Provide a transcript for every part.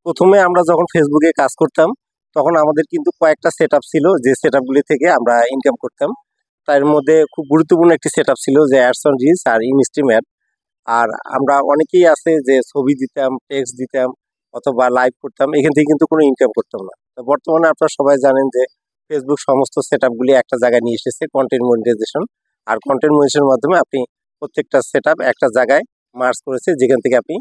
প্রথমে আমরা যখন ফেসবুকে কাজ করতাম তখন আমাদের কিন্তু কয়েকটা সেটআপ ছিল, যে সেটআপগুলি থেকে আমরা ইনকাম করতাম। তার মধ্যে খুব গুরুত্বপূর্ণ একটি সেটআপ ছিল যে অ্যাডস অন রিলস আর ইনস্ট্রিম অ্যাড। আর আমরা অনেকেই আছে যে ছবি দিতাম, টেক্সট দিতাম অথবা লাইভ করতাম, এখান থেকে কিন্তু কোনো ইনকাম করতাম না। তো বর্তমানে আপনারা সবাই জানেন যে ফেসবুক সমস্ত সেটআপগুলি একটা জায়গায় নিয়ে এসেছে, কন্টেন্ট মনিটাইজেশন। আর কন্টেন্ট মনিটাইজেশনের মাধ্যমে আপনি প্রত্যেকটা সেটআপ একটা জায়গায় মার্জ করেছে, যেখান থেকে আপনি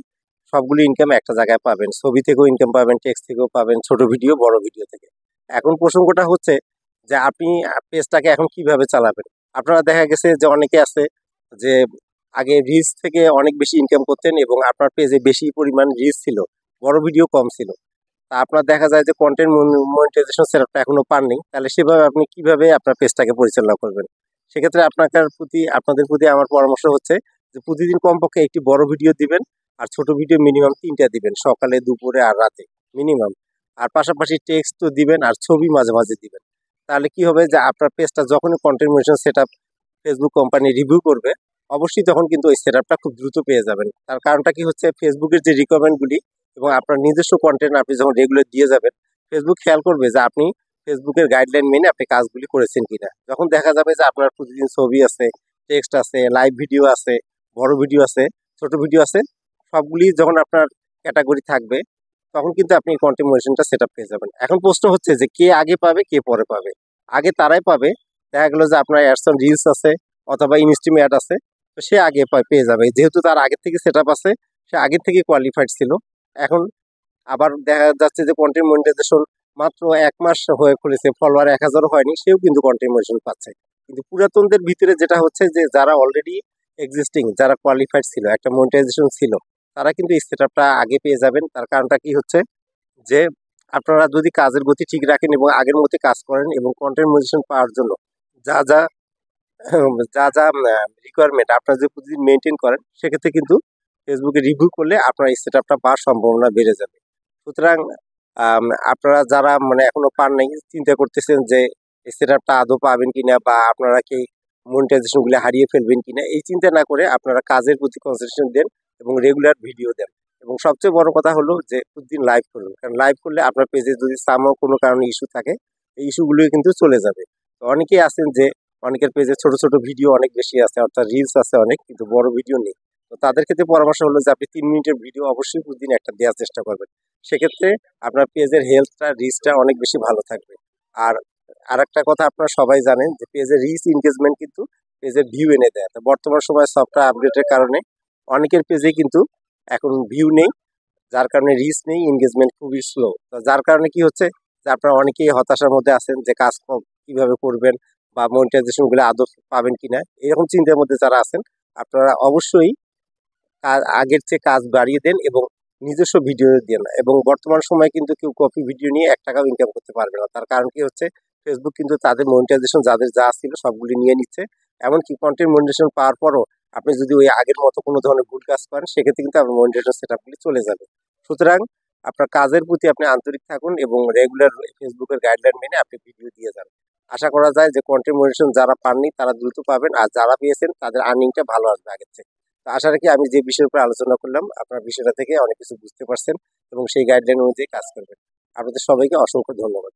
সবগুলি ইনকাম একটা জায়গায় পাবেন। ছবি থেকেও ইনকাম পাবেন, টেক্সট থেকেও পাবেন, ছোট ভিডিও, বড় ভিডিও থেকে। এখন প্রসঙ্গটা হচ্ছে যে আপনি পেজটাকে এখন কিভাবে চালাবেন। আপনারা দেখা গেছে যে অনেকে আছে যে আগে রিলস থেকে অনেক বেশি ইনকাম করতেন এবং আপনার পেজে বেশি পরিমাণ রিলস ছিল, বড় ভিডিও কম ছিল। তা আপনার দেখা যায় যে কন্টেন্ট মনিটাইজেশন সেটআপটা এখনো পাননি, তাহলে সেভাবে আপনি কিভাবে আপনার পেজটাকে পরিচালনা করবেন? সেক্ষেত্রে আপনাদের প্রতি আমার পরামর্শ হচ্ছে যে প্রতিদিন কমপক্ষে একটি বড় ভিডিও দিবেন আর ছোট ভিডিও মিনিমাম ৩টা দিবেন, সকালে, দুপুরে আর রাতে মিনিমাম। আর পাশাপাশি টেক্সট তো দিবেন আর ছবি মাঝে মাঝে দিবেন। তাহলে কি হবে যে আপনার পেজটা যখনই content monetisation setup Facebook company review করবে, অবশ্যই তখন কিন্তু ওই সেটআপটা খুব দ্রুত পেয়ে যাবেন। তার কারণটা কি হচ্ছে, ফেসবুকের যে রিকমেন্ডগুলি এবং আপনার নিজস্ব কন্টেন্ট আপনি যখন রেগুলার দিয়ে যাবেন, ফেসবুক খেয়াল করবে যে আপনি ফেসবুকের গাইডলাইন মেনে আপনি কাজগুলি করেছেন কিনা। যখন দেখা যাবে যে আপনার প্রতিদিন ছবি আছে, টেক্সট আছে, লাইভ ভিডিও আছে, বড় ভিডিও আছে, ছোট ভিডিও আছে, সবগুলি যখন আপনার ক্যাটাগরি থাকবে, তখন কিন্তু আপনি কন্টেন্ট মনিটাইজেশনটা সেটআপ পেয়ে যাবেন। এখন প্রশ্ন হচ্ছে যে কে আগে পাবে, কে পরে পাবে? আগে তারাই পাবে, দেখা গেল যে আপনার অ্যাডস অন রিলস আছে অথবা ইনস্ট্রিম অ্যাড আছে, তো সে আগে পেয়ে যাবে, যেহেতু তার আগের থেকে সেটআপ আছে, সে আগের থেকে কোয়ালিফাইড ছিল। এখন আবার দেখা যাচ্ছে যে কন্টেন্ট মনিটাইজেশন মাত্র ১ মাস হয়ে খুলেছে, ফলোয়ার ১,০০০ও হয়নি, সেও কিন্তু কন্টেন্ট মনিটাইজেশন পাচ্ছে। কিন্তু পুরাতনদের ভিতরে যেটা হচ্ছে যে যারা অলরেডি এক্সিস্টিং, যারা কোয়ালিফাইড ছিল, একটা মনিটাইজেশন ছিল, তারা কিন্তু এই সেটআপটা আগে পেয়ে যাবেন। তার কারণটা কি হচ্ছে যে আপনারা যদি কাজের গতি ঠিক রাখেন এবং আগের মতো কাজ করেন এবং কন্টেন্ট মনিটাইজেশন পাওয়ার জন্য যা যা যা যা রিকোয়ারমেন্ট আপনারা যদি প্রতিদিন মেনটেন করেন, সেক্ষেত্রে কিন্তু ফেসবুকে রিভিউ করলে আপনার এই সেটআপটা পাওয়ার সম্ভাবনা বেড়ে যাবে। সুতরাং আপনারা যারা মানে এখনো পান নাই, চিন্তা করতেছেন যে এই সেটআপটা আদৌ পাবেন কিনা বা আপনারা কি মনিটাইজেশনগুলো হারিয়ে ফেলবেন কিনা, এই চিন্তা না করে আপনারা কাজের প্রতি কনসেন্ট্রেশন দেন এবং রেগুলার ভিডিও দেন। এবং সবচেয়ে বড় কথা হলো যে প্রতিদিন লাইভ করুন, কারণ লাইভ করলে আপনার পেজে যদি সামহাও কোনো কারণে ইস্যু থাকে, এই ইস্যুগুলো কিন্তু চলে যাবে। তো অনেকেই আছেন যে অনেকের পেজে ছোট ছোট ভিডিও অনেক বেশি আছে, অর্থাৎ রিলস আছে অনেক, কিন্তু বড় ভিডিও নেই। তো তাদের ক্ষেত্রে পরামর্শ হলো যে আপনি ৩ মিনিটের ভিডিও অবশ্যই প্রতিদিন একটা দেওয়ার চেষ্টা করবেন। সেক্ষেত্রে আপনার পেজের হেলথটা, রিচটা অনেক বেশি ভালো থাকবে। আর আরেকটা কথা আপনারা সবাই জানেন যে পেজের রিচ এনগেজমেন্ট কিন্তু পেজের ভিউ এনে দেয়। তো বর্তমান সময়ে সফটওয়্যার আপডেটের কারণে অনেকের পেজে কিন্তু এখন ভিউ নেই, যার কারণে রিচ নেই, এনগেজমেন্ট খুবই স্লো। তো যার কারণে কি হচ্ছে যে আপনারা অনেকেই হতাশার মধ্যে আছেন যে কাজ কিভাবে করবেন বা মনিটাইজেশন গুলো আদৌ পাবেন কিনা, এরকম চিন্তার মধ্যে যারা আছেন, আপনারা অবশ্যই আগের চেয়ে কাজ বাড়িয়ে দেন এবং নিজস্ব ভিডিও দেন। এবং বর্তমান সময়ে কিন্তু কেউ কপি ভিডিও নিয়ে ১ টাকাও ইনকাম করতে পারবে না। তার কারণ কি হচ্ছে, ফেসবুক কিন্তু তাদের মনিটাইজেশন যাদের যা ছিল সবগুলি নিয়ে নিচ্ছে। এমনকি কন্টেন্ট মনিটাইজেশন পাওয়ার পরও আপনি যদি ওই আগের মতো কোনো ধরনের ভুল কাজ করেন, সেক্ষেত্রে কিন্তু আপনার মনিটাইজেশন সেটআপগুলি চলে যাবে। সুতরাং আপনার কাজের প্রতি আপনি আন্তরিক থাকুন এবং রেগুলার ফেসবুকের গাইডলাইন মেনে আপনি ভিডিও দিয়ে যান। আশা করা যায় যে কন্টেন্ট মনিটাইজেশন যারা পাননি তারা দ্রুত পাবেন, আর যারা পেয়েছেন তাদের আর্নিংটা ভালো আসবে আগের থেকে। তো আশা রাখি আমি যে বিষয়ের উপর আলোচনা করলাম, আপনার বিষয়টা থেকে অনেক কিছু বুঝতে পারছেন এবং সেই গাইডলাইন অনুযায়ী কাজ করবেন। আপনাদের সবাইকে অসংখ্য ধন্যবাদ।